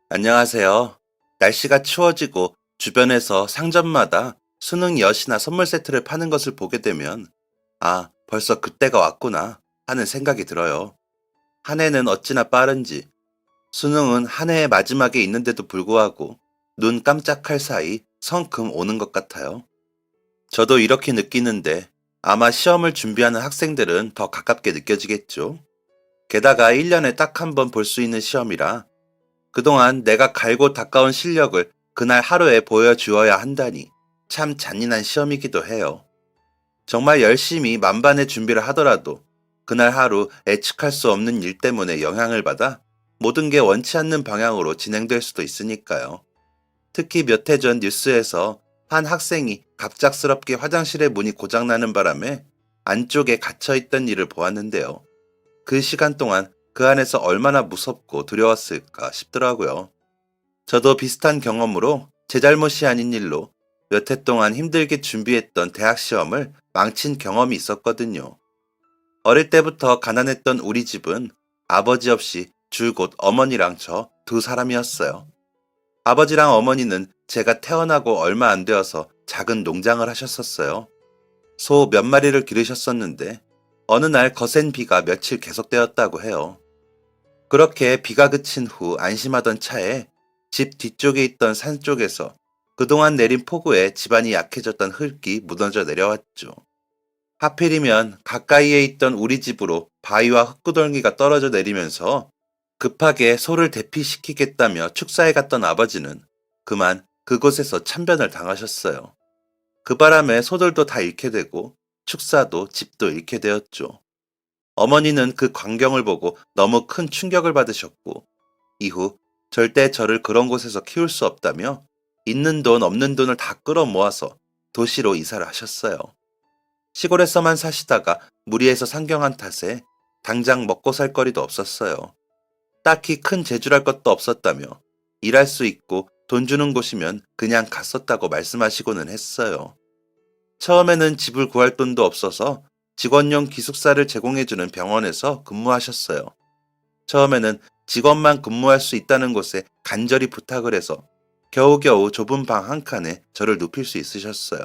안녕하세요. 날씨가 추워지고 주변에서 상점마다 수능 엿이나 선물 세트를 파는 것을 보게 되면, 아, 벌써 그때가 왔구나 하는 생각이 들어요. 한 해는 어찌나 빠른지, 수능은 한 해의 마지막에 있는데도 불구하고 눈 깜짝할 사이 성큼 오는 것 같아요. 저도 이렇게 느끼는데 아마 시험을 준비하는 학생들은 더 가깝게 느껴지겠죠. 게다가 1년에 딱 한 번 볼 수 있는 시험이라 그동안 내가 갈고 닦아온 실력을 그날 하루에 보여주어야 한다니 참 잔인한 시험이기도 해요. 정말 열심히 만반의 준비를 하더라도 그날 하루 예측할 수 없는 일 때문에 영향을 받아 모든 게 원치 않는 방향으로 진행될 수도 있으니까요. 특히 몇 해 전 뉴스에서 한 학생이 갑작스럽게 화장실의 문이 고장나는 바람에 안쪽에 갇혀있던 일을 보았는데요. 그 시간 동안 그 안에서 얼마나 무섭고 두려웠을까 싶더라고요. 저도 비슷한 경험으로 제 잘못이 아닌 일로 몇 해 동안 힘들게 준비했던 대학 시험을 망친 경험이 있었거든요. 어릴 때부터 가난했던 우리 집은 아버지 없이 줄곧 어머니랑 저 두 사람이었어요. 아버지랑 어머니는 제가 태어나고 얼마 안 되어서 작은 농장을 하셨었어요. 소 몇 마리를 기르셨었는데 어느 날 거센 비가 며칠 계속되었다고 해요. 그렇게 비가 그친 후 안심하던 차에 집 뒤쪽에 있던 산 쪽에서 그동안 내린 폭우에 집안이 약해졌던 흙이 무너져 내려왔죠. 하필이면 가까이에 있던 우리 집으로 바위와 흙구덩이가 떨어져 내리면서 급하게 소를 대피시키겠다며 축사에 갔던 아버지는 그만 그곳에서 참변을 당하셨어요. 그 바람에 소들도 다 잃게 되고 축사도 집도 잃게 되었죠. 어머니는 그 광경을 보고 너무 큰 충격을 받으셨고, 이후 절대 저를 그런 곳에서 키울 수 없다며 있는 돈 없는 돈을 다 끌어모아서 도시로 이사를 하셨어요. 시골에서만 사시다가 무리해서 상경한 탓에 당장 먹고 살 거리도 없었어요. 딱히 큰 재주랄 것도 없었다며 일할 수 있고 돈 주는 곳이면 그냥 갔었다고 말씀하시고는 했어요. 처음에는 집을 구할 돈도 없어서 직원용 기숙사를 제공해주는 병원에서 근무하셨어요. 처음에는 직원만 근무할 수 있다는 곳에 간절히 부탁을 해서 겨우겨우 좁은 방 한 칸에 저를 눕힐 수 있으셨어요.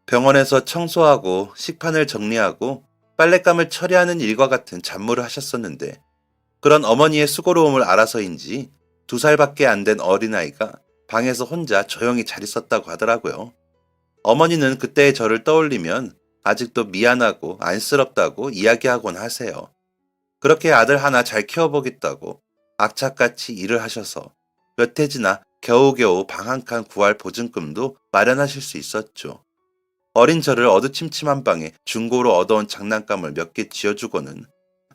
병원에서 청소하고 식판을 정리하고 빨랫감을 처리하는 일과 같은 잡무를 하셨었는데 그런 어머니의 수고로움을 알아서인지 2살밖에 안 된 어린아이가 방에서 혼자 조용히 잘 있었다고 하더라고요. 어머니는 그때의 저를 떠올리면 아직도 미안하고 안쓰럽다고 이야기하곤 하세요. 그렇게 아들 하나 잘 키워보겠다고 악착같이 일을 하셔서 몇 해 지나 겨우겨우 방 한 칸 구할 보증금도 마련하실 수 있었죠. 어린 저를 어두침침한 방에 중고로 얻어온 장난감을 몇 개 쥐어주고는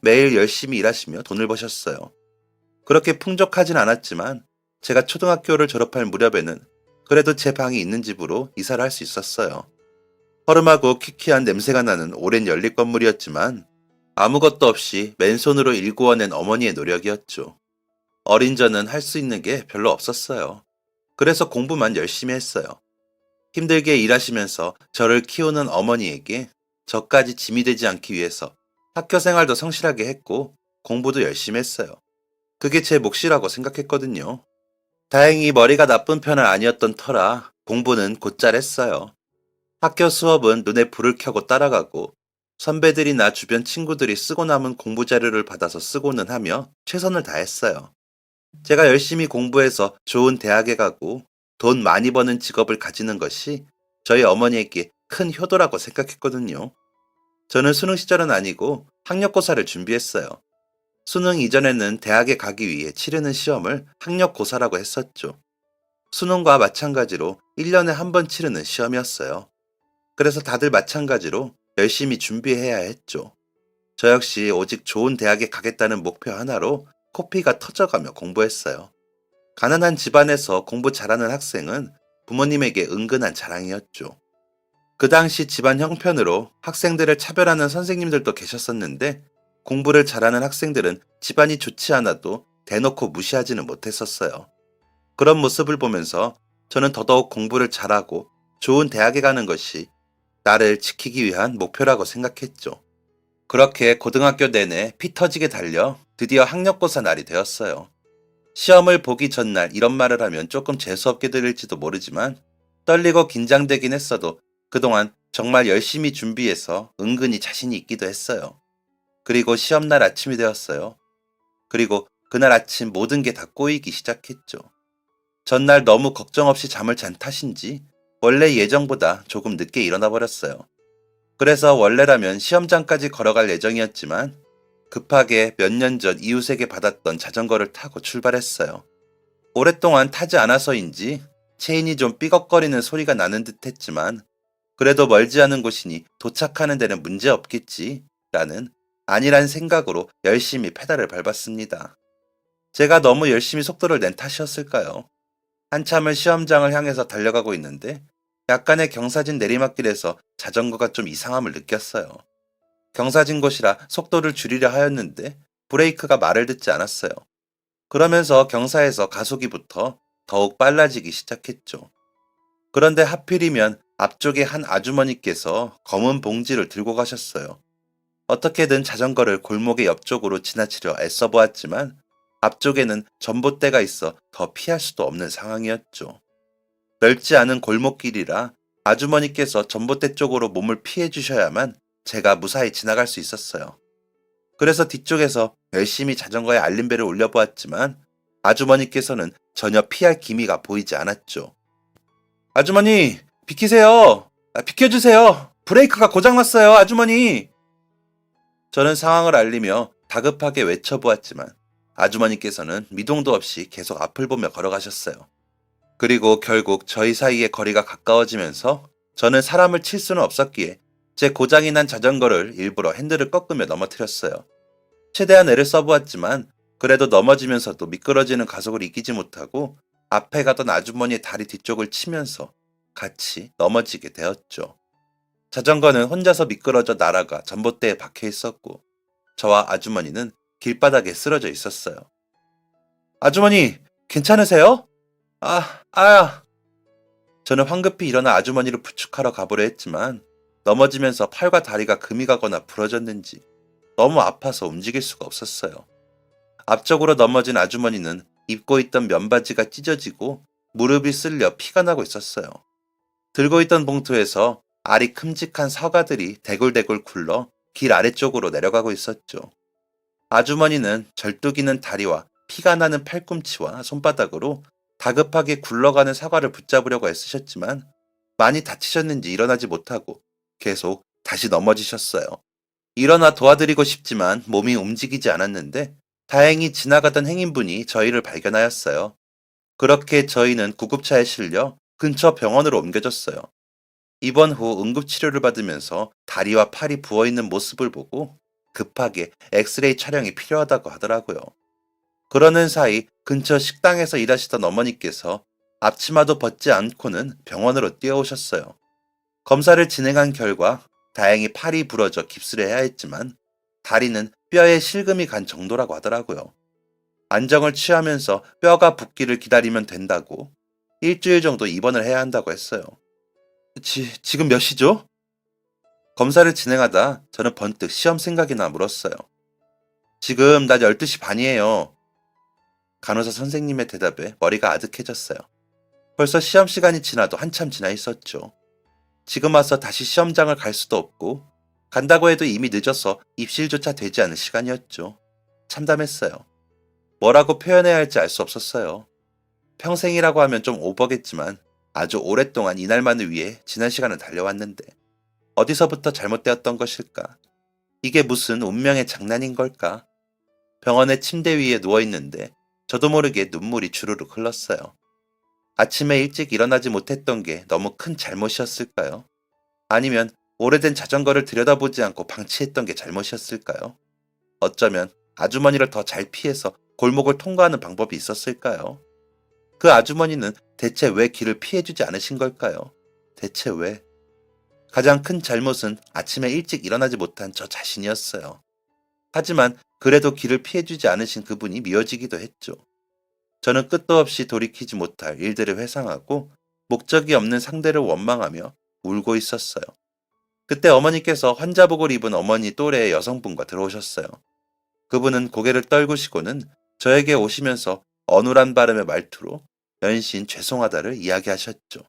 매일 열심히 일하시며 돈을 버셨어요. 그렇게 풍족하진 않았지만 제가 초등학교를 졸업할 무렵에는 그래도 제 방이 있는 집으로 이사를 할 수 있었어요. 허름하고 퀴퀴한 냄새가 나는 오랜 연립 건물이었지만 아무것도 없이 맨손으로 일구어낸 어머니의 노력이었죠. 어린 저는 할 수 있는 게 별로 없었어요. 그래서 공부만 열심히 했어요. 힘들게 일하시면서 저를 키우는 어머니에게 저까지 짐이 되지 않기 위해서 학교 생활도 성실하게 했고 공부도 열심히 했어요. 그게 제 몫이라고 생각했거든요. 다행히 머리가 나쁜 편은 아니었던 터라 공부는 곧잘 했어요. 학교 수업은 눈에 불을 켜고 따라가고 선배들이나 주변 친구들이 쓰고 남은 공부 자료를 받아서 쓰고는 하며 최선을 다했어요. 제가 열심히 공부해서 좋은 대학에 가고 돈 많이 버는 직업을 가지는 것이 저희 어머니에게 큰 효도라고 생각했거든요. 저는 수능 시절은 아니고 학력고사를 준비했어요. 수능 이전에는 대학에 가기 위해 치르는 시험을 학력고사라고 했었죠. 수능과 마찬가지로 1년에 한 번 치르는 시험이었어요. 그래서 다들 마찬가지로 열심히 준비해야 했죠. 저 역시 오직 좋은 대학에 가겠다는 목표 하나로 코피가 터져가며 공부했어요. 가난한 집안에서 공부 잘하는 학생은 부모님에게 은근한 자랑이었죠. 그 당시 집안 형편으로 학생들을 차별하는 선생님들도 계셨었는데 공부를 잘하는 학생들은 집안이 좋지 않아도 대놓고 무시하지는 못했었어요. 그런 모습을 보면서 저는 더더욱 공부를 잘하고 좋은 대학에 가는 것이 나를 지키기 위한 목표라고 생각했죠. 그렇게 고등학교 내내 피 터지게 달려 드디어 학력고사 날이 되었어요. 시험을 보기 전날 이런 말을 하면 조금 재수없게 들릴지도 모르지만 떨리고 긴장되긴 했어도 그동안 정말 열심히 준비해서 은근히 자신이 있기도 했어요. 그리고 시험날 아침이 되었어요. 그리고 그날 아침 모든 게 다 꼬이기 시작했죠. 전날 너무 걱정 없이 잠을 잔 탓인지 원래 예정보다 조금 늦게 일어나 버렸어요. 그래서 원래라면 시험장까지 걸어갈 예정이었지만 급하게 몇 년 전 이웃에게 받았던 자전거를 타고 출발했어요. 오랫동안 타지 않아서인지 체인이 좀 삐걱거리는 소리가 나는 듯 했지만 그래도 멀지 않은 곳이니 도착하는 데는 문제 없겠지 라는 아니란 생각으로 열심히 페달을 밟았습니다. 제가 너무 열심히 속도를 낸 탓이었을까요? 한참을 시험장을 향해서 달려가고 있는데 약간의 경사진 내리막길에서 자전거가 좀 이상함을 느꼈어요. 경사진 곳이라 속도를 줄이려 하였는데 브레이크가 말을 듣지 않았어요. 그러면서 경사에서 가속이 붙어 더욱 빨라지기 시작했죠. 그런데 하필이면 앞쪽에 한 아주머니께서 검은 봉지를 들고 가셨어요. 어떻게든 자전거를 골목의 옆쪽으로 지나치려 애써 보았지만 앞쪽에는 전봇대가 있어 더 피할 수도 없는 상황이었죠. 넓지 않은 골목길이라 아주머니께서 전봇대 쪽으로 몸을 피해 주셔야만 제가 무사히 지나갈 수 있었어요. 그래서 뒤쪽에서 열심히 자전거에 알림벨을 올려보았지만 아주머니께서는 전혀 피할 기미가 보이지 않았죠. 아주머니, 비키세요. 비켜주세요. 브레이크가 고장났어요, 아주머니. 저는 상황을 알리며 다급하게 외쳐보았지만 아주머니께서는 미동도 없이 계속 앞을 보며 걸어가셨어요. 그리고 결국 저희 사이의 거리가 가까워지면서 저는 사람을 칠 수는 없었기에 제 고장이 난 자전거를 일부러 핸들을 꺾으며 넘어뜨렸어요. 최대한 애를 써보았지만 그래도 넘어지면서도 미끄러지는 가속을 이기지 못하고 앞에 가던 아주머니의 다리 뒤쪽을 치면서 같이 넘어지게 되었죠. 자전거는 혼자서 미끄러져 날아가 전봇대에 박혀 있었고 저와 아주머니는 길바닥에 쓰러져 있었어요. 아주머니, 괜찮으세요? 아야. 저는 황급히 일어나 아주머니를 부축하러 가보려 했지만 넘어지면서 팔과 다리가 금이 가거나 부러졌는지 너무 아파서 움직일 수가 없었어요. 앞쪽으로 넘어진 아주머니는 입고 있던 면바지가 찢어지고 무릎이 쓸려 피가 나고 있었어요. 들고 있던 봉투에서 알이 큼직한 사과들이 대굴대굴 굴러 길 아래쪽으로 내려가고 있었죠. 아주머니는 절뚝이는 다리와 피가 나는 팔꿈치와 손바닥으로 다급하게 굴러가는 사과를 붙잡으려고 애쓰셨지만 많이 다치셨는지 일어나지 못하고 계속 다시 넘어지셨어요. 일어나 도와드리고 싶지만 몸이 움직이지 않았는데 다행히 지나가던 행인분이 저희를 발견하였어요. 그렇게 저희는 구급차에 실려 근처 병원으로 옮겨졌어요. 입원 후 응급치료를 받으면서 다리와 팔이 부어있는 모습을 보고 급하게 엑스레이 촬영이 필요하다고 하더라고요. 그러는 사이 근처 식당에서 일하시던 어머니께서 앞치마도 벗지 않고는 병원으로 뛰어오셨어요. 검사를 진행한 결과 다행히 팔이 부러져 깁스를 해야 했지만 다리는 뼈에 실금이 간 정도라고 하더라고요. 안정을 취하면서 뼈가 붓기를 기다리면 된다고 일주일 정도 입원을 해야 한다고 했어요. 지금 몇 시죠? 검사를 진행하다 저는 번뜩 시험 생각이나 물었어요. 지금 낮 12시 반이에요. 간호사 선생님의 대답에 머리가 아득해졌어요. 벌써 시험 시간이 지나도 한참 지나 있었죠. 지금 와서 다시 시험장을 갈 수도 없고 간다고 해도 이미 늦어서 입실조차 되지 않은 시간이었죠. 참담했어요. 뭐라고 표현해야 할지 알 수 없었어요. 평생이라고 하면 좀 오버겠지만 아주 오랫동안 이날만을 위해 지난 시간을 달려왔는데 어디서부터 잘못되었던 것일까? 이게 무슨 운명의 장난인 걸까? 병원의 침대 위에 누워있는데 저도 모르게 눈물이 주르륵 흘렀어요. 아침에 일찍 일어나지 못했던 게 너무 큰 잘못이었을까요? 아니면 오래된 자전거를 들여다보지 않고 방치했던 게 잘못이었을까요? 어쩌면 아주머니를 더 잘 피해서 골목을 통과하는 방법이 있었을까요? 그 아주머니는 대체 왜 길을 피해주지 않으신 걸까요? 대체 왜? 가장 큰 잘못은 아침에 일찍 일어나지 못한 저 자신이었어요. 하지만 그래도 길을 피해주지 않으신 그분이 미워지기도 했죠. 저는 끝도 없이 돌이키지 못할 일들을 회상하고 목적이 없는 상대를 원망하며 울고 있었어요. 그때 어머니께서 환자복을 입은 어머니 또래의 여성분과 들어오셨어요. 그분은 고개를 떨구시고는 저에게 오시면서 어눌한 발음의 말투로 연신 죄송하다를 이야기하셨죠.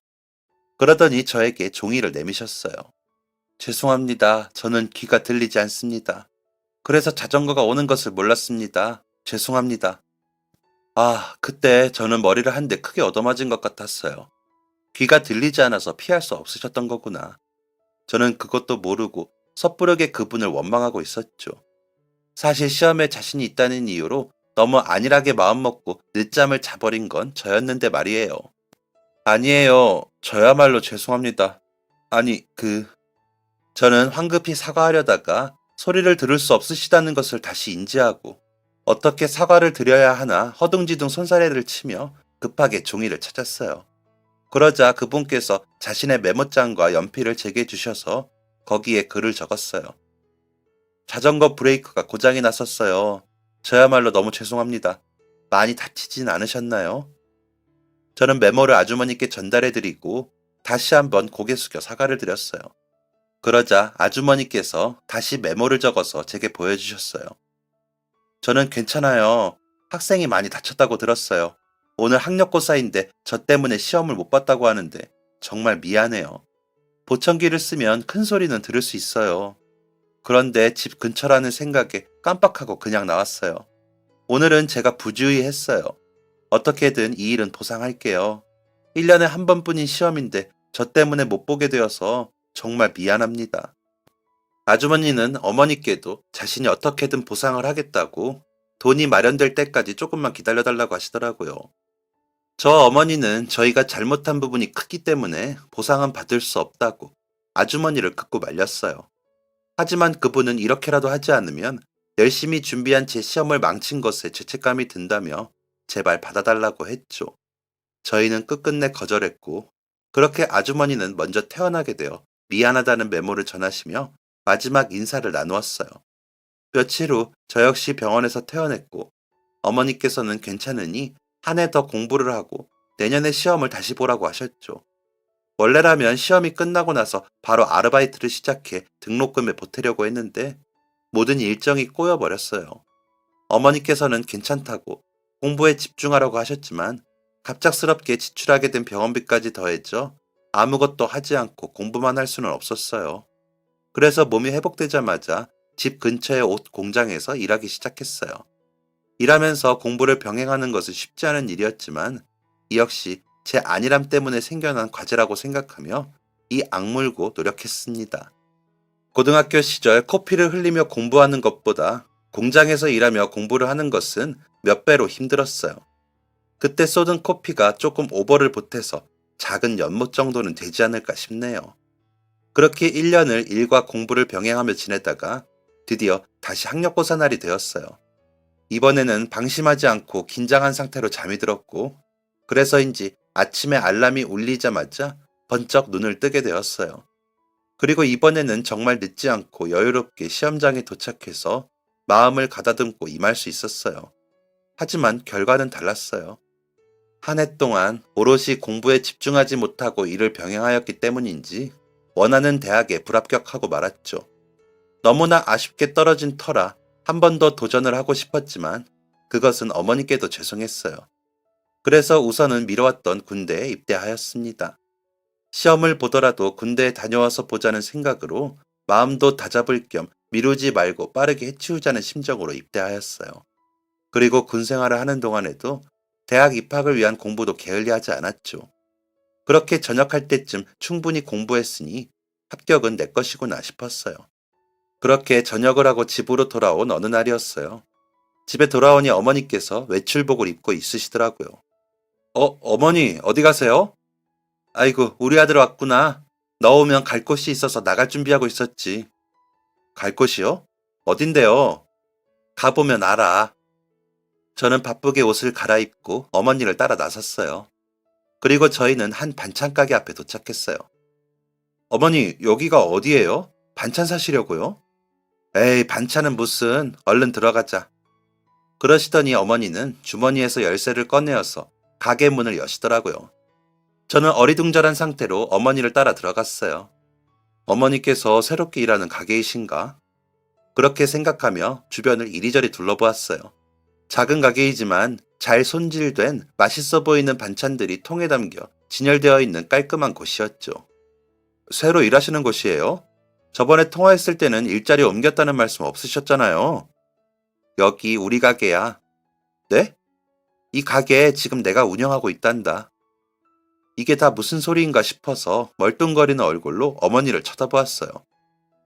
그러더니 저에게 종이를 내미셨어요. 죄송합니다. 저는 귀가 들리지 않습니다. 그래서 자전거가 오는 것을 몰랐습니다. 죄송합니다. 아, 그때 저는 머리를 한 대 크게 얻어맞은 것 같았어요. 귀가 들리지 않아서 피할 수 없으셨던 거구나. 저는 그것도 모르고 섣부르게 그분을 원망하고 있었죠. 사실 시험에 자신이 있다는 이유로 너무 안일하게 마음먹고 늦잠을 자버린 건 저였는데 말이에요. 아니에요. 저야말로 죄송합니다. 아니, 저는 황급히 사과하려다가 소리를 들을 수 없으시다는 것을 다시 인지하고 어떻게 사과를 드려야 하나 허둥지둥 손사래를 치며 급하게 종이를 찾았어요. 그러자 그분께서 자신의 메모장과 연필을 제게 주셔서 거기에 글을 적었어요. 자전거 브레이크가 고장이 났었어요. 저야말로 너무 죄송합니다. 많이 다치진 않으셨나요? 저는 메모를 아주머니께 전달해드리고 다시 한번 고개 숙여 사과를 드렸어요. 그러자 아주머니께서 다시 메모를 적어서 제게 보여주셨어요. 저는 괜찮아요. 학생이 많이 다쳤다고 들었어요. 오늘 학력고사인데 저 때문에 시험을 못 봤다고 하는데 정말 미안해요. 보청기를 쓰면 큰 소리는 들을 수 있어요. 그런데 집 근처라는 생각에 깜빡하고 그냥 나왔어요. 오늘은 제가 부주의 했어요. 어떻게든 이 일은 보상할게요. 1년에 한 번뿐인 시험인데 저 때문에 못 보게 되어서 정말 미안합니다. 아주머니는 어머니께도 자신이 어떻게든 보상을 하겠다고 돈이 마련될 때까지 조금만 기다려달라고 하시더라고요. 저 어머니는 저희가 잘못한 부분이 크기 때문에 보상은 받을 수 없다고 아주머니를 극구 말렸어요. 하지만 그분은 이렇게라도 하지 않으면 열심히 준비한 제 시험을 망친 것에 죄책감이 든다며 제발 받아달라고 했죠. 저희는 끝끝내 거절했고 그렇게 아주머니는 먼저 퇴원하게 되어 미안하다는 메모를 전하시며 마지막 인사를 나누었어요. 며칠 후 저 역시 병원에서 퇴원했고 어머니께서는 괜찮으니 한 해 더 공부를 하고 내년에 시험을 다시 보라고 하셨죠. 원래라면 시험이 끝나고 나서 바로 아르바이트를 시작해 등록금에 보태려고 했는데 모든 일정이 꼬여버렸어요. 어머니께서는 괜찮다고 공부에 집중하라고 하셨지만 갑작스럽게 지출하게 된 병원비까지 더해져 아무것도 하지 않고 공부만 할 수는 없었어요. 그래서 몸이 회복되자마자 집 근처의 옷 공장에서 일하기 시작했어요. 일하면서 공부를 병행하는 것은 쉽지 않은 일이었지만 이 역시 제 안일함 때문에 생겨난 과제라고 생각하며 이 악물고 노력했습니다. 고등학교 시절 코피를 흘리며 공부하는 것보다 공장에서 일하며 공부를 하는 것은 몇 배로 힘들었어요. 그때 쏟은 코피가 조금 오버를 보태서 작은 연못 정도는 되지 않을까 싶네요. 그렇게 1년을 일과 공부를 병행하며 지내다가 드디어 다시 학력고사 날이 되었어요. 이번에는 방심하지 않고 긴장한 상태로 잠이 들었고 그래서인지 아침에 알람이 울리자마자 번쩍 눈을 뜨게 되었어요. 그리고 이번에는 정말 늦지 않고 여유롭게 시험장에 도착해서 마음을 가다듬고 임할 수 있었어요. 하지만 결과는 달랐어요. 한 해 동안 오롯이 공부에 집중하지 못하고 일을 병행하였기 때문인지 원하는 대학에 불합격하고 말았죠. 너무나 아쉽게 떨어진 터라 한 번 더 도전을 하고 싶었지만 그것은 어머니께도 죄송했어요. 그래서 우선은 미뤄왔던 군대에 입대하였습니다. 시험을 보더라도 군대에 다녀와서 보자는 생각으로 마음도 다잡을 겸 미루지 말고 빠르게 해치우자는 심정으로 입대하였어요. 그리고 군 생활을 하는 동안에도 대학 입학을 위한 공부도 게을리하지 않았죠. 그렇게 전역할 때쯤 충분히 공부했으니 합격은 내 것이구나 싶었어요. 그렇게 전역을 하고 집으로 돌아온 어느 날이었어요. 집에 돌아오니 어머니께서 외출복을 입고 있으시더라고요. 어머니, 어디 가세요? 아이고, 우리 아들 왔구나. 너 오면 갈 곳이 있어서 나갈 준비하고 있었지. 갈 곳이요? 어딘데요? 가보면 알아. 저는 바쁘게 옷을 갈아입고 어머니를 따라 나섰어요. 그리고 저희는 한 반찬 가게 앞에 도착했어요. 어머니, 여기가 어디예요? 반찬 사시려고요? 에이, 반찬은 무슨, 얼른 들어가자. 그러시더니 어머니는 주머니에서 열쇠를 꺼내어서 가게 문을 여시더라고요. 저는 어리둥절한 상태로 어머니를 따라 들어갔어요. 어머니께서 새롭게 일하는 가게이신가? 그렇게 생각하며 주변을 이리저리 둘러보았어요. 작은 가게이지만 잘 손질된 맛있어 보이는 반찬들이 통에 담겨 진열되어 있는 깔끔한 곳이었죠. 새로 일하시는 곳이에요? 저번에 통화했을 때는 일자리 옮겼다는 말씀 없으셨잖아요. 여기 우리 가게야. 네? 이 가게 지금 내가 운영하고 있단다. 이게 다 무슨 소리인가 싶어서 멀뚱거리는 얼굴로 어머니를 쳐다보았어요.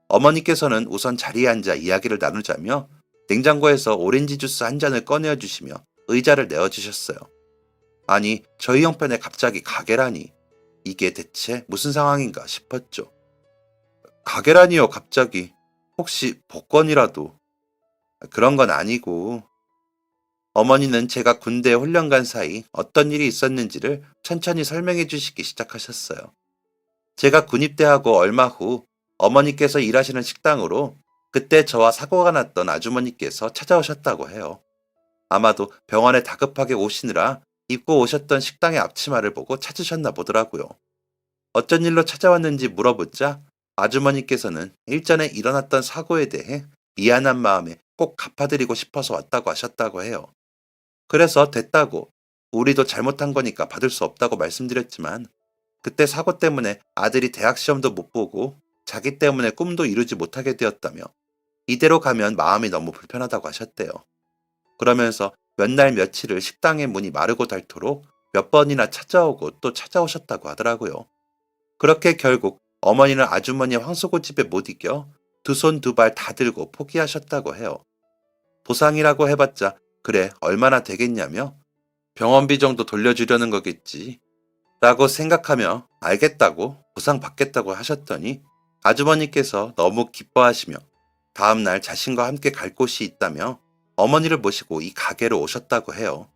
어머니께서는 우선 자리에 앉아 이야기를 나누자며 냉장고에서 오렌지 주스 한 잔을 꺼내어 주시며 의자를 내어주셨어요. 아니, 저희 형편에 갑자기 가게라니. 이게 대체 무슨 상황인가 싶었죠. 가게라니요, 갑자기. 혹시 복권이라도. 그런 건 아니고. 어머니는 제가 군대에 훈련 간 사이 어떤 일이 있었는지를 천천히 설명해 주시기 시작하셨어요. 제가 군입대하고 얼마 후 어머니께서 일하시는 식당으로 그때 저와 사고가 났던 아주머니께서 찾아오셨다고 해요. 아마도 병원에 다급하게 오시느라 입고 오셨던 식당의 앞치마를 보고 찾으셨나 보더라고요. 어쩐 일로 찾아왔는지 물어보자 아주머니께서는 일전에 일어났던 사고에 대해 미안한 마음에 꼭 갚아드리고 싶어서 왔다고 하셨다고 해요. 그래서 됐다고 우리도 잘못한 거니까 받을 수 없다고 말씀드렸지만 그때 사고 때문에 아들이 대학 시험도 못 보고 자기 때문에 꿈도 이루지 못하게 되었다며 이대로 가면 마음이 너무 불편하다고 하셨대요. 그러면서 몇 날 며칠을 식당의 문이 마르고 닳도록 몇 번이나 찾아오고 또 찾아오셨다고 하더라고요. 그렇게 결국 어머니는 아주머니의 황소고집에 못 이겨 두 손 두 발 다 들고 포기하셨다고 해요. 보상이라고 해봤자 그래 얼마나 되겠냐며 병원비 정도 돌려주려는 거겠지 라고 생각하며 알겠다고 보상 받겠다고 하셨더니 아주머니께서 너무 기뻐하시며 다음날 자신과 함께 갈 곳이 있다며 어머니를 모시고 이 가게로 오셨다고 해요.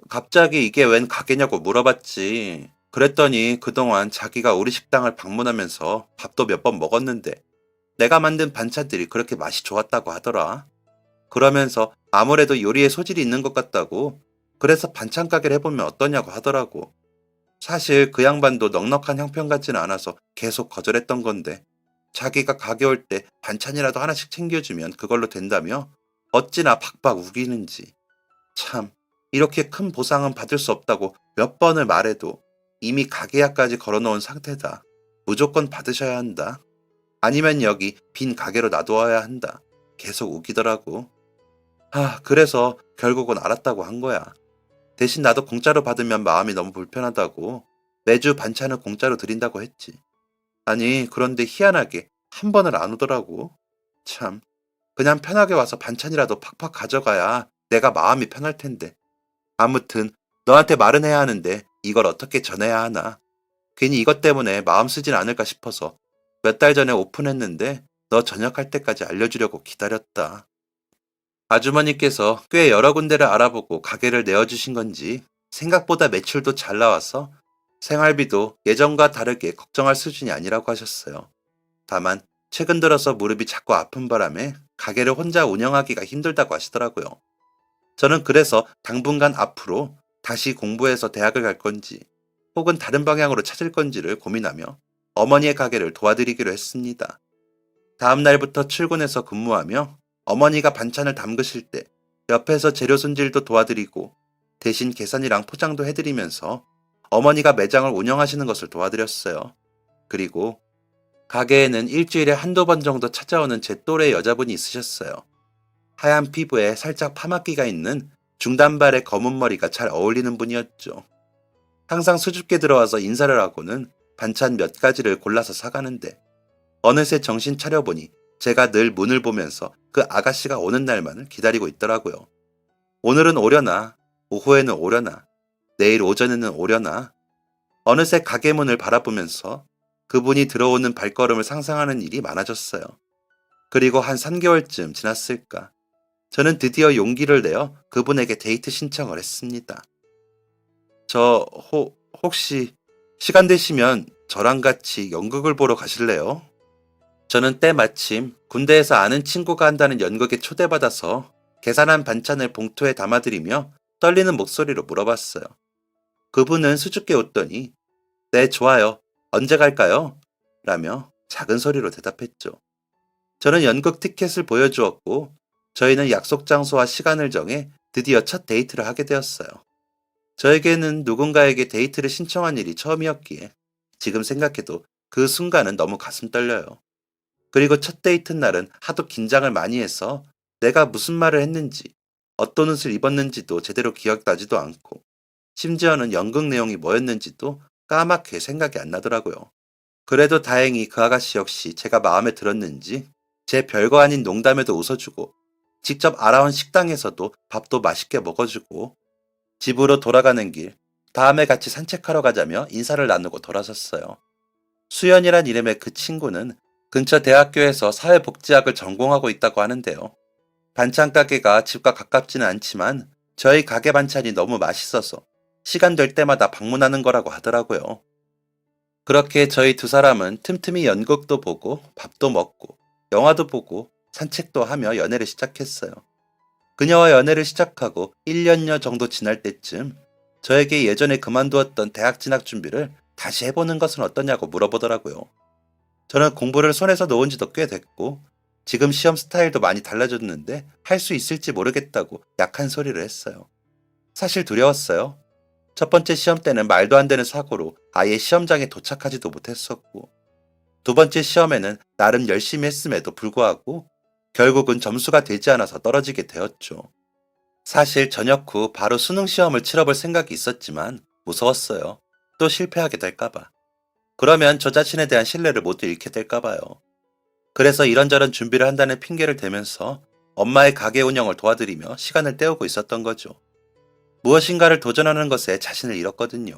갑자기 이게 웬 가게냐고 물어봤지. 그랬더니 그동안 자기가 우리 식당을 방문하면서 밥도 몇 번 먹었는데 내가 만든 반찬들이 그렇게 맛이 좋았다고 하더라. 그러면서 아무래도 요리에 소질이 있는 것 같다고 그래서 반찬 가게를 해보면 어떠냐고 하더라고. 사실 그 양반도 넉넉한 형편 같지는 않아서 계속 거절했던 건데 자기가 가게 올 때 반찬이라도 하나씩 챙겨주면 그걸로 된다며 어찌나 박박 우기는지. 참 이렇게 큰 보상은 받을 수 없다고 몇 번을 말해도 이미 가게야까지 걸어놓은 상태다. 무조건 받으셔야 한다. 아니면 여기 빈 가게로 놔두어야 한다. 계속 우기더라고. 그래서 결국은 알았다고 한 거야. 대신 나도 공짜로 받으면 마음이 너무 불편하다고 매주 반찬을 공짜로 드린다고 했지. 아니 그런데 희한하게 한 번을 안 오더라고. 참 그냥 편하게 와서 반찬이라도 팍팍 가져가야 내가 마음이 편할 텐데. 아무튼 너한테 말은 해야 하는데 이걸 어떻게 전해야 하나. 괜히 이것 때문에 마음 쓰진 않을까 싶어서 몇 달 전에 오픈했는데 너 전역할 때까지 알려주려고 기다렸다. 아주머니께서 꽤 여러 군데를 알아보고 가게를 내어주신 건지 생각보다 매출도 잘 나와서 생활비도 예전과 다르게 걱정할 수준이 아니라고 하셨어요. 다만 최근 들어서 무릎이 자꾸 아픈 바람에 가게를 혼자 운영하기가 힘들다고 하시더라고요. 저는 그래서 당분간 앞으로 다시 공부해서 대학을 갈 건지 혹은 다른 방향으로 찾을 건지를 고민하며 어머니의 가게를 도와드리기로 했습니다. 다음 날부터 출근해서 근무하며 어머니가 반찬을 담그실 때 옆에서 재료 손질도 도와드리고 대신 계산이랑 포장도 해드리면서 어머니가 매장을 운영하시는 것을 도와드렸어요. 그리고 가게에는 일주일에 한두 번 정도 찾아오는 제 또래 여자분이 있으셨어요. 하얀 피부에 살짝 파마기가 있는 중단발의 검은 머리가 잘 어울리는 분이었죠. 항상 수줍게 들어와서 인사를 하고는 반찬 몇 가지를 골라서 사가는데 어느새 정신 차려보니 제가 늘 문을 보면서 그 아가씨가 오는 날만을 기다리고 있더라고요. 오늘은 오려나, 오후에는 오려나, 내일 오전에는 오려나. 어느새 가게 문을 바라보면서 그분이 들어오는 발걸음을 상상하는 일이 많아졌어요. 그리고 한 3개월쯤 지났을까. 저는 드디어 용기를 내어 그분에게 데이트 신청을 했습니다. 혹시 시간 되시면 저랑 같이 연극을 보러 가실래요? 저는 때마침 군대에서 아는 친구가 한다는 연극에 초대받아서 계산한 반찬을 봉투에 담아드리며 떨리는 목소리로 물어봤어요. 그분은 수줍게 웃더니 네, 좋아요. 언제 갈까요? 라며 작은 소리로 대답했죠. 저는 연극 티켓을 보여주었고 저희는 약속 장소와 시간을 정해 드디어 첫 데이트를 하게 되었어요. 저에게는 누군가에게 데이트를 신청한 일이 처음이었기에 지금 생각해도 그 순간은 너무 가슴 떨려요. 그리고 첫 데이트 날은 하도 긴장을 많이 해서 내가 무슨 말을 했는지, 어떤 옷을 입었는지도 제대로 기억나지도 않고, 심지어는 연극 내용이 뭐였는지도 까맣게 생각이 안 나더라고요. 그래도 다행히 그 아가씨 역시 제가 마음에 들었는지 제 별거 아닌 농담에도 웃어주고, 직접 알아온 식당에서도 밥도 맛있게 먹어주고, 집으로 돌아가는 길, 다음에 같이 산책하러 가자며 인사를 나누고 돌아섰어요. 수연이란 이름의 그 친구는 근처 대학교에서 사회복지학을 전공하고 있다고 하는데요. 반찬 가게가 집과 가깝지는 않지만 저희 가게 반찬이 너무 맛있어서 시간 될 때마다 방문하는 거라고 하더라고요. 그렇게 저희 두 사람은 틈틈이 연극도 보고 밥도 먹고 영화도 보고 산책도 하며 연애를 시작했어요. 그녀와 연애를 시작하고 1년여 정도 지날 때쯤 저에게 예전에 그만두었던 대학 진학 준비를 다시 해보는 것은 어떠냐고 물어보더라고요. 저는 공부를 손에서 놓은 지도 꽤 됐고 지금 시험 스타일도 많이 달라졌는데 할 수 있을지 모르겠다고 약한 소리를 했어요. 사실 두려웠어요. 첫 번째 시험 때는 말도 안 되는 사고로 아예 시험장에 도착하지도 못했었고, 두 번째 시험에는 나름 열심히 했음에도 불구하고 결국은 점수가 되지 않아서 떨어지게 되었죠. 사실 전역 후 바로 수능 시험을 치러볼 생각이 있었지만 무서웠어요. 또 실패하게 될까봐. 그러면 저 자신에 대한 신뢰를 모두 잃게 될까봐요. 그래서 이런저런 준비를 한다는 핑계를 대면서 엄마의 가게 운영을 도와드리며 시간을 때우고 있었던 거죠. 무엇인가를 도전하는 것에 자신을 잃었거든요.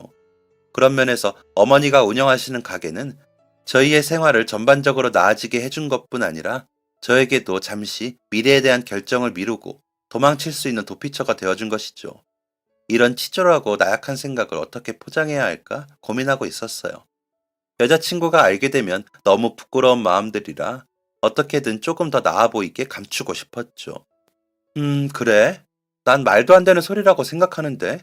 그런 면에서 어머니가 운영하시는 가게는 저희의 생활을 전반적으로 나아지게 해준 것뿐 아니라 저에게도 잠시 미래에 대한 결정을 미루고 도망칠 수 있는 도피처가 되어준 것이죠. 이런 치졸하고 나약한 생각을 어떻게 포장해야 할까 고민하고 있었어요. 여자친구가 알게 되면 너무 부끄러운 마음들이라 어떻게든 조금 더 나아 보이게 감추고 싶었죠. 그래? 난 말도 안 되는 소리라고 생각하는데?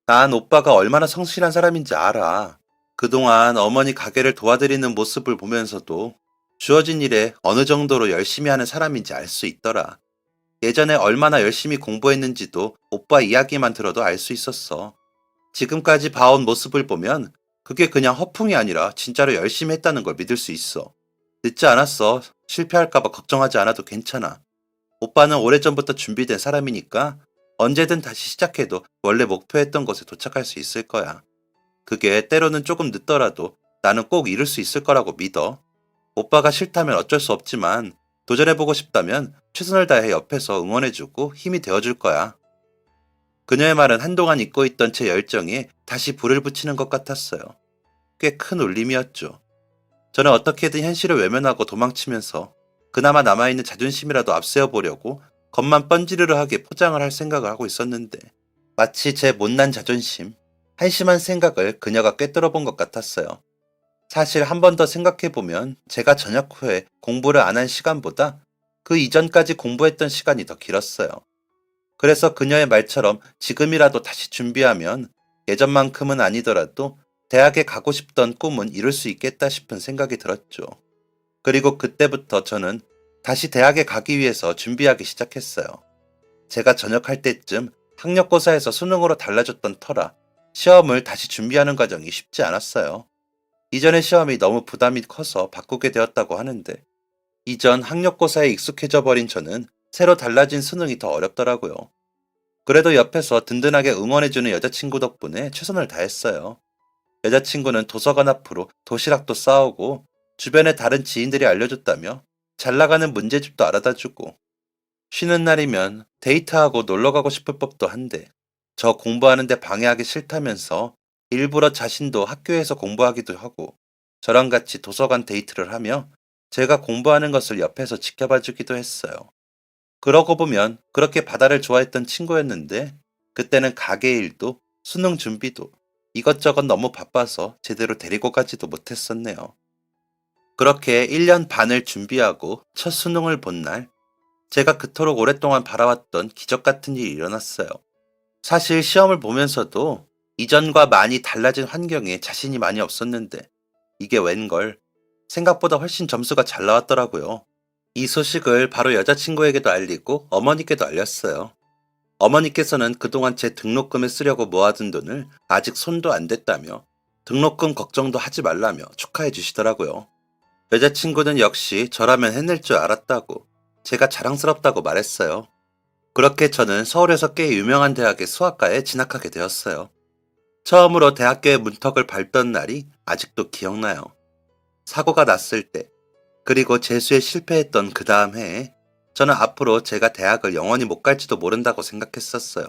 난 오빠가 얼마나 성실한 사람인지 알아. 그동안 어머니 가게를 도와드리는 모습을 보면서도 주어진 일에 어느 정도로 열심히 하는 사람인지 알 수 있더라. 예전에 얼마나 열심히 공부했는지도 오빠 이야기만 들어도 알 수 있었어. 지금까지 봐온 모습을 보면 그게 그냥 허풍이 아니라 진짜로 열심히 했다는 걸 믿을 수 있어. 늦지 않았어. 실패할까봐 걱정하지 않아도 괜찮아. 오빠는 오래전부터 준비된 사람이니까 언제든 다시 시작해도 원래 목표했던 곳에 도착할 수 있을 거야. 그게 때로는 조금 늦더라도 나는 꼭 이룰 수 있을 거라고 믿어. 오빠가 싫다면 어쩔 수 없지만 도전해보고 싶다면 최선을 다해 옆에서 응원해주고 힘이 되어줄 거야. 그녀의 말은 한동안 잊고 있던 제 열정에 다시 불을 붙이는 것 같았어요. 꽤 큰 울림이었죠. 저는 어떻게든 현실을 외면하고 도망치면서 그나마 남아있는 자존심이라도 앞세워 보려고 겉만 번지르르하게 포장을 할 생각을 하고 있었는데 마치 제 못난 자존심, 한심한 생각을 그녀가 꿰뚫어 본 것 같았어요. 사실 한 번 더 생각해보면 제가 전역 후에 공부를 안 한 시간보다 그 이전까지 공부했던 시간이 더 길었어요. 그래서 그녀의 말처럼 지금이라도 다시 준비하면 예전만큼은 아니더라도 대학에 가고 싶던 꿈은 이룰 수 있겠다 싶은 생각이 들었죠. 그리고 그때부터 저는 다시 대학에 가기 위해서 준비하기 시작했어요. 제가 전역할 때쯤 학력고사에서 수능으로 달라졌던 터라 시험을 다시 준비하는 과정이 쉽지 않았어요. 이전의 시험이 너무 부담이 커서 바꾸게 되었다고 하는데 이전 학력고사에 익숙해져 버린 저는 새로 달라진 수능이 더 어렵더라고요. 그래도 옆에서 든든하게 응원해주는 여자친구 덕분에 최선을 다했어요. 여자친구는 도서관 앞으로 도시락도 싸오고 주변에 다른 지인들이 알려줬다며 잘 나가는 문제집도 알아다주고 쉬는 날이면 데이트하고 놀러가고 싶을 법도 한데 저 공부하는데 방해하기 싫다면서 일부러 자신도 학교에서 공부하기도 하고 저랑 같이 도서관 데이트를 하며 제가 공부하는 것을 옆에서 지켜봐 주기도 했어요. 그러고 보면 그렇게 바다를 좋아했던 친구였는데 그때는 가게 일도 수능 준비도 이것저것 너무 바빠서 제대로 데리고 가지도 못했었네요. 그렇게 1년 반을 준비하고 첫 수능을 본 날, 제가 그토록 오랫동안 바라왔던 기적 같은 일이 일어났어요. 사실 시험을 보면서도 이전과 많이 달라진 환경에 자신이 많이 없었는데 이게 웬걸 생각보다 훨씬 점수가 잘 나왔더라고요. 이 소식을 바로 여자친구에게도 알리고 어머니께도 알렸어요. 어머니께서는 그동안 제 등록금에 쓰려고 모아둔 돈을 아직 손도 안 댔다며 등록금 걱정도 하지 말라며 축하해 주시더라고요. 여자친구는 역시 저라면 해낼 줄 알았다고 제가 자랑스럽다고 말했어요. 그렇게 저는 서울에서 꽤 유명한 대학의 수학과에 진학하게 되었어요. 처음으로 대학교의 문턱을 밟던 날이 아직도 기억나요. 사고가 났을 때, 그리고 재수에 실패했던 그 다음 해에 저는 앞으로 제가 대학을 영원히 못 갈지도 모른다고 생각했었어요.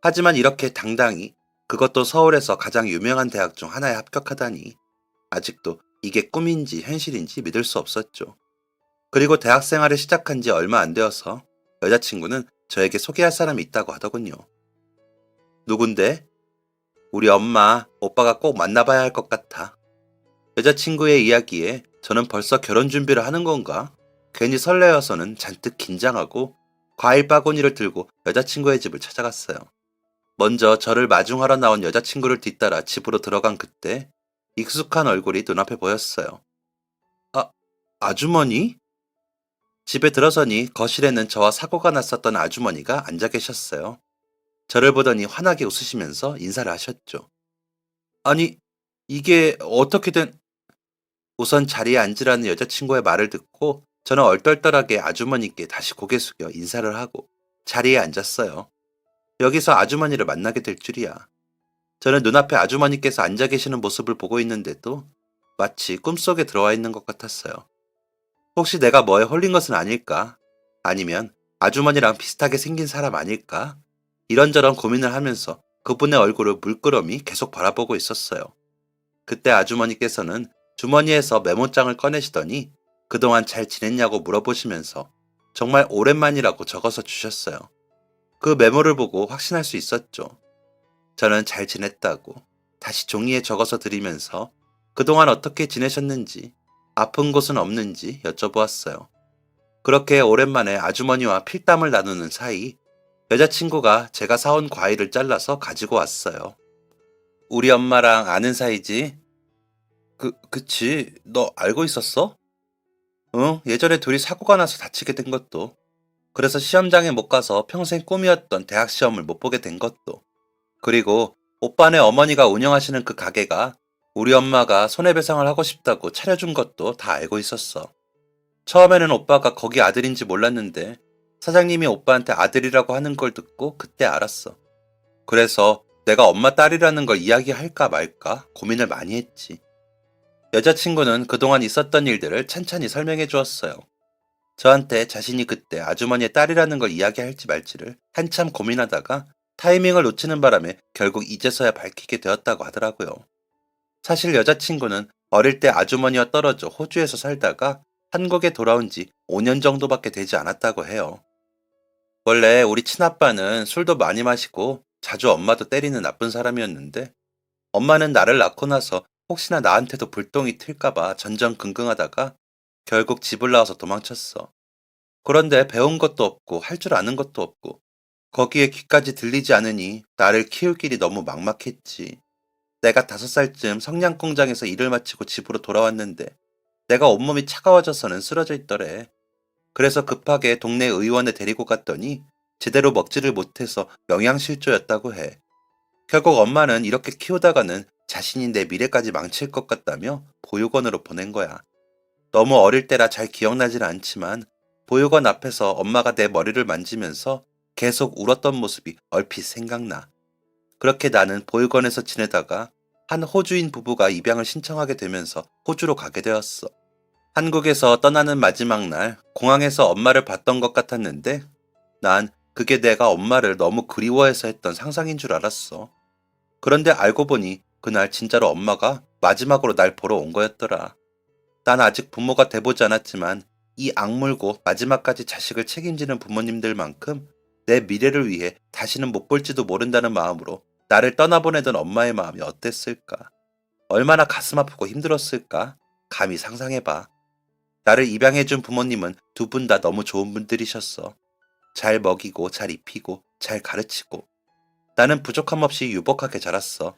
하지만 이렇게 당당히, 그것도 서울에서 가장 유명한 대학 중 하나에 합격하다니 아직도 이게 꿈인지 현실인지 믿을 수 없었죠. 그리고 대학 생활을 시작한 지 얼마 안 되어서 여자친구는 저에게 소개할 사람이 있다고 하더군요. 누군데? 우리 엄마, 오빠가 꼭 만나봐야 할 것 같아. 여자친구의 이야기에 저는 벌써 결혼 준비를 하는 건가? 괜히 설레어서는 잔뜩 긴장하고 과일 바구니를 들고 여자친구의 집을 찾아갔어요. 먼저 저를 마중하러 나온 여자친구를 뒤따라 집으로 들어간 그때 익숙한 얼굴이 눈앞에 보였어요. 아, 아주머니? 집에 들어서니 거실에는 저와 사고가 났었던 아주머니가 앉아 계셨어요. 저를 보더니 환하게 웃으시면서 인사를 하셨죠. 아니, 이게 어떻게 된... 우선 자리에 앉으라는 여자친구의 말을 듣고 저는 얼떨떨하게 아주머니께 다시 고개 숙여 인사를 하고 자리에 앉았어요. 여기서 아주머니를 만나게 될 줄이야. 저는 눈앞에 아주머니께서 앉아 계시는 모습을 보고 있는데도 마치 꿈속에 들어와 있는 것 같았어요. 혹시 내가 뭐에 홀린 것은 아닐까? 아니면 아주머니랑 비슷하게 생긴 사람 아닐까? 이런저런 고민을 하면서 그분의 얼굴을 물끄러미 계속 바라보고 있었어요. 그때 아주머니께서는 주머니에서 메모장을 꺼내시더니 그동안 잘 지냈냐고 물어보시면서 정말 오랜만이라고 적어서 주셨어요. 그 메모를 보고 확신할 수 있었죠. 저는 잘 지냈다고 다시 종이에 적어서 드리면서 그동안 어떻게 지내셨는지, 아픈 곳은 없는지 여쭤보았어요. 그렇게 오랜만에 아주머니와 필담을 나누는 사이 여자친구가 제가 사온 과일을 잘라서 가지고 왔어요. 우리 엄마랑 아는 사이지? 그치. 너 알고 있었어? 응, 예전에 둘이 사고가 나서 다치게 된 것도. 그래서 시험장에 못 가서 평생 꿈이었던 대학 시험을 못 보게 된 것도. 그리고 오빠네 어머니가 운영하시는 그 가게가 우리 엄마가 손해배상을 하고 싶다고 차려준 것도 다 알고 있었어. 처음에는 오빠가 거기 아들인지 몰랐는데 사장님이 오빠한테 아들이라고 하는 걸 듣고 그때 알았어. 그래서 내가 엄마 딸이라는 걸 이야기할까 말까 고민을 많이 했지. 여자친구는 그동안 있었던 일들을 찬찬히 설명해 주었어요. 저한테 자신이 그때 아주머니의 딸이라는 걸 이야기할지 말지를 한참 고민하다가 타이밍을 놓치는 바람에 결국 이제서야 밝히게 되었다고 하더라고요. 사실 여자친구는 어릴 때 아주머니와 떨어져 호주에서 살다가 한국에 돌아온 지 5년 정도밖에 되지 않았다고 해요. 원래 우리 친아빠는 술도 많이 마시고 자주 엄마도 때리는 나쁜 사람이었는데 엄마는 나를 낳고 나서 혹시나 나한테도 불똥이 튈까봐 전전긍긍하다가 결국 집을 나와서 도망쳤어. 그런데 배운 것도 없고 할 줄 아는 것도 없고 거기에 귀까지 들리지 않으니 나를 키울 길이 너무 막막했지. 내가 5살쯤 성냥공장에서 일을 마치고 집으로 돌아왔는데 내가 온몸이 차가워져서는 쓰러져 있더래. 그래서 급하게 동네 의원에 데리고 갔더니 제대로 먹지를 못해서 영양실조였다고 해. 결국 엄마는 이렇게 키우다가는 자신이 내 미래까지 망칠 것 같다며 보육원으로 보낸 거야. 너무 어릴 때라 잘 기억나질 않지만 보육원 앞에서 엄마가 내 머리를 만지면서 계속 울었던 모습이 얼핏 생각나. 그렇게 나는 보육원에서 지내다가 한 호주인 부부가 입양을 신청하게 되면서 호주로 가게 되었어. 한국에서 떠나는 마지막 날 공항에서 엄마를 봤던 것 같았는데 난 그게 내가 엄마를 너무 그리워해서 했던 상상인 줄 알았어. 그런데 알고 보니 그날 진짜로 엄마가 마지막으로 날 보러 온 거였더라. 난 아직 부모가 돼보지 않았지만 이 악물고 마지막까지 자식을 책임지는 부모님들만큼 내 미래를 위해 다시는 못 볼지도 모른다는 마음으로 나를 떠나보내던 엄마의 마음이 어땠을까? 얼마나 가슴 아프고 힘들었을까? 감히 상상해봐. 나를 입양해준 부모님은 두 분 다 너무 좋은 분들이셨어. 잘 먹이고 잘 입히고 잘 가르치고 나는 부족함 없이 유복하게 자랐어.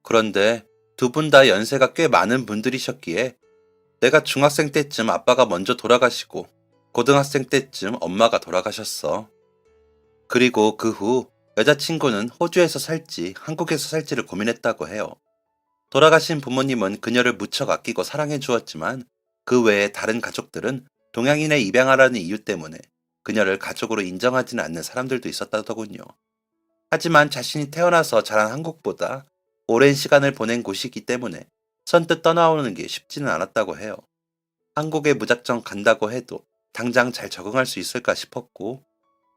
그런데 두 분 다 연세가 꽤 많은 분들이셨기에 내가 중학생 때쯤 아빠가 먼저 돌아가시고 고등학생 때쯤 엄마가 돌아가셨어. 그리고 그 후 여자친구는 호주에서 살지 한국에서 살지를 고민했다고 해요. 돌아가신 부모님은 그녀를 무척 아끼고 사랑해 주었지만 그 외에 다른 가족들은 동양인에 입양하라는 이유 때문에 그녀를 가족으로 인정하지는 않는 사람들도 있었다더군요. 하지만 자신이 태어나서 자란 한국보다 오랜 시간을 보낸 곳이기 때문에 선뜻 떠나오는 게 쉽지는 않았다고 해요. 한국에 무작정 간다고 해도 당장 잘 적응할 수 있을까 싶었고,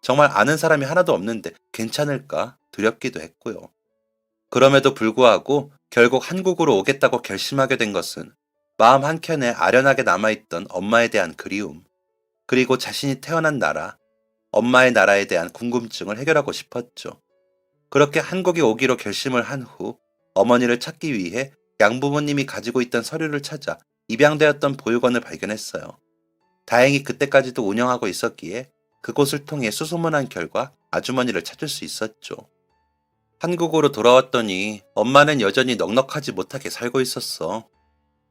정말 아는 사람이 하나도 없는데 괜찮을까 두렵기도 했고요. 그럼에도 불구하고 결국 한국으로 오겠다고 결심하게 된 것은 마음 한켠에 아련하게 남아있던 엄마에 대한 그리움, 그리고 자신이 태어난 나라, 엄마의 나라에 대한 궁금증을 해결하고 싶었죠. 그렇게 한국에 오기로 결심을 한 후 어머니를 찾기 위해 양부모님이 가지고 있던 서류를 찾아 입양되었던 보육원을 발견했어요. 다행히 그때까지도 운영하고 있었기에 그곳을 통해 수소문한 결과 아주머니를 찾을 수 있었죠. 한국으로 돌아왔더니 엄마는 여전히 넉넉하지 못하게 살고 있었어.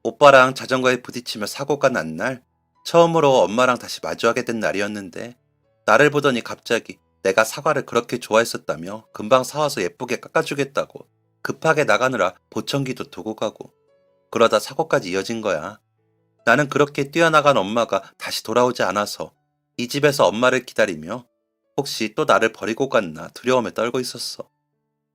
오빠랑 자전거에 부딪히며 사고가 난 날, 처음으로 엄마랑 다시 마주하게 된 날이었는데, 나를 보더니 갑자기 내가 사과를 그렇게 좋아했었다며 금방 사와서 예쁘게 깎아주겠다고 급하게 나가느라 보청기도 두고 가고, 그러다 사고까지 이어진 거야. 나는 그렇게 뛰어나간 엄마가 다시 돌아오지 않아서 이 집에서 엄마를 기다리며 혹시 또 나를 버리고 갔나 두려움에 떨고 있었어.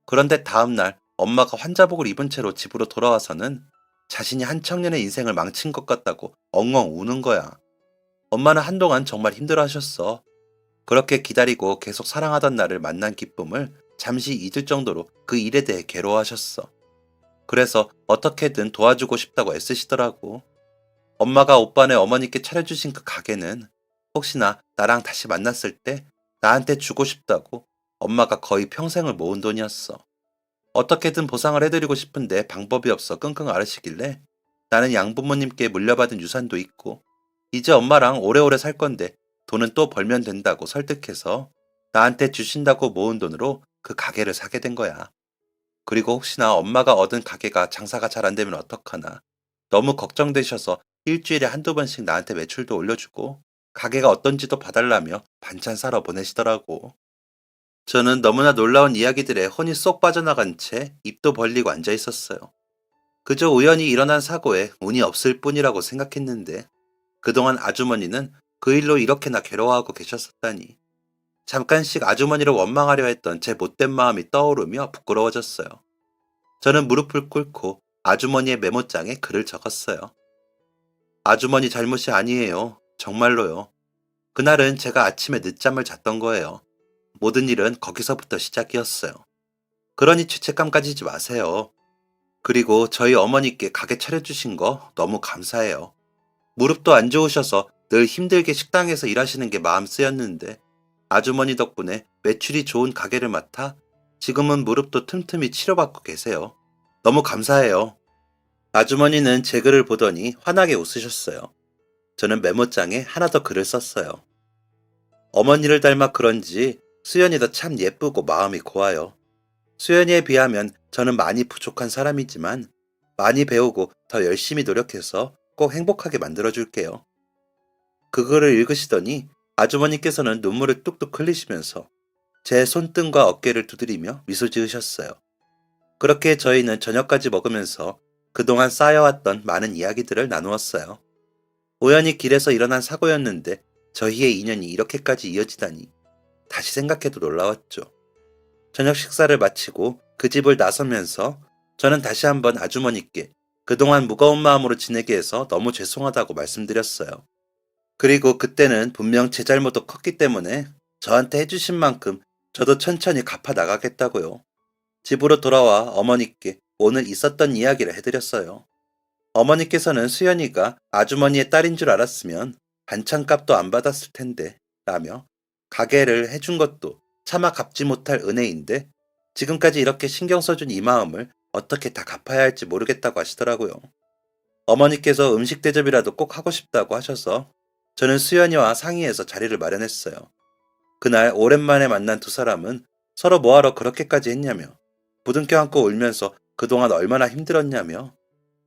그런데 다음날 엄마가 환자복을 입은 채로 집으로 돌아와서는 자신이 한 청년의 인생을 망친 것 같다고 엉엉 우는 거야. 엄마는 한동안 정말 힘들어 하셨어. 그렇게 기다리고 계속 사랑하던 나를 만난 기쁨을 잠시 잊을 정도로 그 일에 대해 괴로워하셨어. 그래서 어떻게든 도와주고 싶다고 애쓰시더라고. 엄마가 오빠네 어머니께 차려주신 그 가게는 혹시나 나랑 다시 만났을 때 나한테 주고 싶다고 엄마가 거의 평생을 모은 돈이었어. 어떻게든 보상을 해드리고 싶은데 방법이 없어 끙끙 앓으시길래 나는 양부모님께 물려받은 유산도 있고 이제 엄마랑 오래오래 살 건데 돈은 또 벌면 된다고 설득해서 나한테 주신다고 모은 돈으로 그 가게를 사게 된 거야. 그리고 혹시나 엄마가 얻은 가게가 장사가 잘 안 되면 어떡하나 너무 걱정되셔서 일주일에 한두 번씩 나한테 매출도 올려주고 가게가 어떤지도 봐달라며 반찬 사러 보내시더라고. 저는 너무나 놀라운 이야기들에 혼이 쏙 빠져나간 채 입도 벌리고 앉아 있었어요. 그저 우연히 일어난 사고에 운이 없을 뿐이라고 생각했는데 그동안 아주머니는 그 일로 이렇게나 괴로워하고 계셨었다니. 잠깐씩 아주머니를 원망하려 했던 제 못된 마음이 떠오르며 부끄러워졌어요. 저는 무릎을 꿇고 아주머니의 메모장에 글을 적었어요. 아주머니 잘못이 아니에요. 정말로요. 그날은 제가 아침에 늦잠을 잤던 거예요. 모든 일은 거기서부터 시작이었어요. 그러니 죄책감 가지지 마세요. 그리고 저희 어머니께 가게 차려주신 거 너무 감사해요. 무릎도 안 좋으셔서 늘 힘들게 식당에서 일하시는 게 마음 쓰였는데 아주머니 덕분에 매출이 좋은 가게를 맡아 지금은 무릎도 틈틈이 치료받고 계세요. 너무 감사해요. 아주머니는 제 글을 보더니 환하게 웃으셨어요. 저는 메모장에 하나 더 글을 썼어요. 어머니를 닮아 그런지 수연이도 참 예쁘고 마음이 고와요. 수연이에 비하면 저는 많이 부족한 사람이지만 많이 배우고 더 열심히 노력해서 꼭 행복하게 만들어줄게요. 그 글을 읽으시더니 아주머니께서는 눈물을 뚝뚝 흘리시면서 제 손등과 어깨를 두드리며 미소 지으셨어요. 그렇게 저희는 저녁까지 먹으면서 그동안 쌓여왔던 많은 이야기들을 나누었어요. 우연히 길에서 일어난 사고였는데 저희의 인연이 이렇게까지 이어지다니 다시 생각해도 놀라웠죠. 저녁 식사를 마치고 그 집을 나서면서 저는 다시 한번 아주머니께 그동안 무거운 마음으로 지내게 해서 너무 죄송하다고 말씀드렸어요. 그리고 그때는 분명 제 잘못도 컸기 때문에 저한테 해주신 만큼 저도 천천히 갚아 나가겠다고요. 집으로 돌아와 어머니께 오늘 있었던 이야기를 해드렸어요. 어머니께서는 수연이가 아주머니의 딸인 줄 알았으면 반찬값도 안 받았을 텐데 라며 가게를 해준 것도 차마 갚지 못할 은혜인데 지금까지 이렇게 신경 써준 이 마음을 어떻게 다 갚아야 할지 모르겠다고 하시더라고요. 어머니께서 음식 대접이라도 꼭 하고 싶다고 하셔서 저는 수연이와 상의해서 자리를 마련했어요. 그날 오랜만에 만난 두 사람은 서로 뭐하러 그렇게까지 했냐며 부둥켜 안고 울면서 그동안 얼마나 힘들었냐며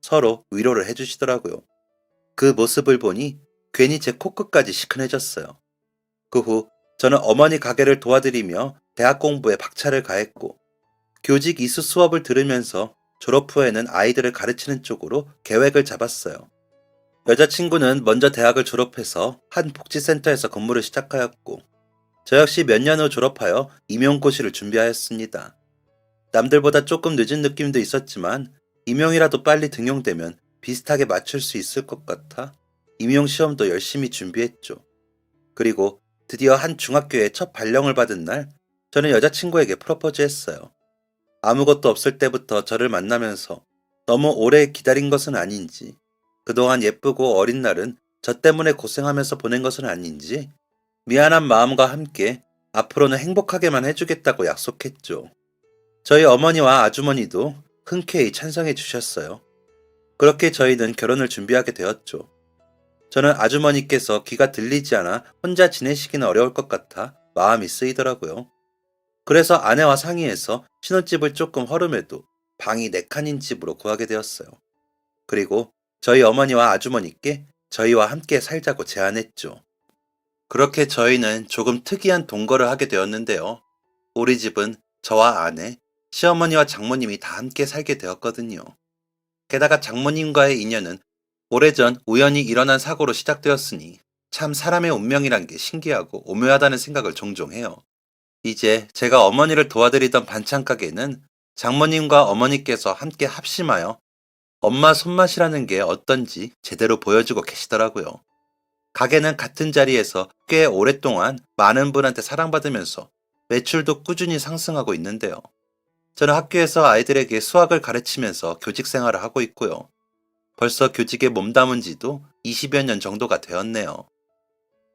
서로 위로를 해주시더라고요. 그 모습을 보니 괜히 제 코끝까지 시큰해졌어요. 그 후 저는 어머니 가게를 도와드리며 대학 공부에 박차를 가했고, 교직 이수 수업을 들으면서 졸업 후에는 아이들을 가르치는 쪽으로 계획을 잡았어요. 여자친구는 먼저 대학을 졸업해서 한 복지센터에서 근무를 시작하였고, 저 역시 몇 년 후 졸업하여 임용고시를 준비하였습니다. 남들보다 조금 늦은 느낌도 있었지만 임용이라도 빨리 등용되면 비슷하게 맞출 수 있을 것 같아 임용시험도 열심히 준비했죠. 그리고 드디어 한 중학교에 첫 발령을 받은 날, 저는 여자친구에게 프로포즈했어요. 아무것도 없을 때부터 저를 만나면서 너무 오래 기다린 것은 아닌지, 그동안 예쁘고 어린 날은 저 때문에 고생하면서 보낸 것은 아닌지, 미안한 마음과 함께 앞으로는 행복하게만 해주겠다고 약속했죠. 저희 어머니와 아주머니도 흔쾌히 찬성해 주셨어요. 그렇게 저희는 결혼을 준비하게 되었죠. 저는 아주머니께서 귀가 들리지 않아 혼자 지내시기는 어려울 것 같아 마음이 쓰이더라고요. 그래서 아내와 상의해서 신혼집을 조금 허름해도 방이 4칸인 집으로 구하게 되었어요. 그리고 저희 어머니와 아주머니께 저희와 함께 살자고 제안했죠. 그렇게 저희는 조금 특이한 동거를 하게 되었는데요. 우리 집은 저와 아내, 시어머니와 장모님이 다 함께 살게 되었거든요. 게다가 장모님과의 인연은 오래전 우연히 일어난 사고로 시작되었으니 참 사람의 운명이란 게 신기하고 오묘하다는 생각을 종종 해요. 이제 제가 어머니를 도와드리던 반찬 가게는 장모님과 어머니께서 함께 합심하여 엄마 손맛이라는 게 어떤지 제대로 보여주고 계시더라고요. 가게는 같은 자리에서 꽤 오랫동안 많은 분한테 사랑받으면서 매출도 꾸준히 상승하고 있는데요. 저는 학교에서 아이들에게 수학을 가르치면서 교직 생활을 하고 있고요. 벌써 교직에 몸담은 지도 20여 년 정도가 되었네요.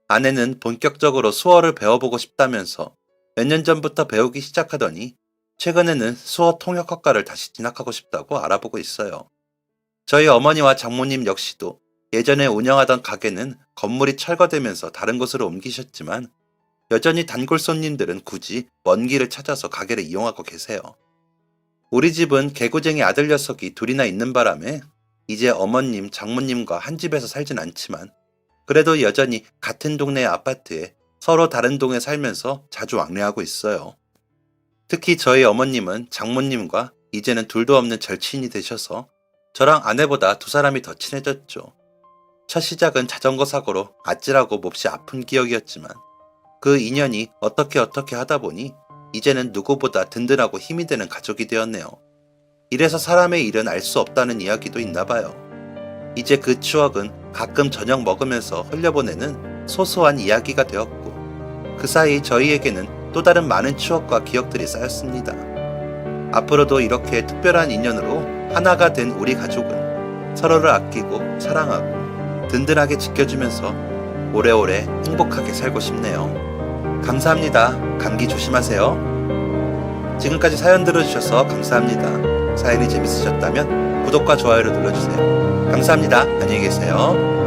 아내는 본격적으로 수어를 배워보고 싶다면서 몇 년 전부터 배우기 시작하더니 최근에는 수어 통역학과를 다시 진학하고 싶다고 알아보고 있어요. 저희 어머니와 장모님 역시도 예전에 운영하던 가게는 건물이 철거되면서 다른 곳으로 옮기셨지만 여전히 단골 손님들은 굳이 먼 길을 찾아서 가게를 이용하고 계세요. 우리 집은 개구쟁이 아들 녀석이 둘이나 있는 바람에 이제 어머님, 장모님과 한 집에서 살진 않지만 그래도 여전히 같은 동네의 아파트에 서로 다른 동에 살면서 자주 왕래하고 있어요. 특히 저희 어머님은 장모님과 이제는 둘도 없는 절친이 되셔서 저랑 아내보다 두 사람이 더 친해졌죠. 첫 시작은 자전거 사고로 아찔하고 몹시 아픈 기억이었지만 그 인연이 어떻게 하다 보니 이제는 누구보다 든든하고 힘이 되는 가족이 되었네요. 이래서 사람의 일은 알 수 없다는 이야기도 있나 봐요. 이제 그 추억은 가끔 저녁 먹으면서 흘려보내는 소소한 이야기가 되었고 그 사이 저희에게는 또 다른 많은 추억과 기억들이 쌓였습니다. 앞으로도 이렇게 특별한 인연으로 하나가 된 우리 가족은 서로를 아끼고 사랑하고 든든하게 지켜주면서 오래오래 행복하게 살고 싶네요. 감사합니다. 감기 조심하세요. 지금까지 사연 들어주셔서 감사합니다. 사연이 재밌으셨다면 구독과 좋아요를 눌러주세요. 감사합니다. 안녕히 계세요.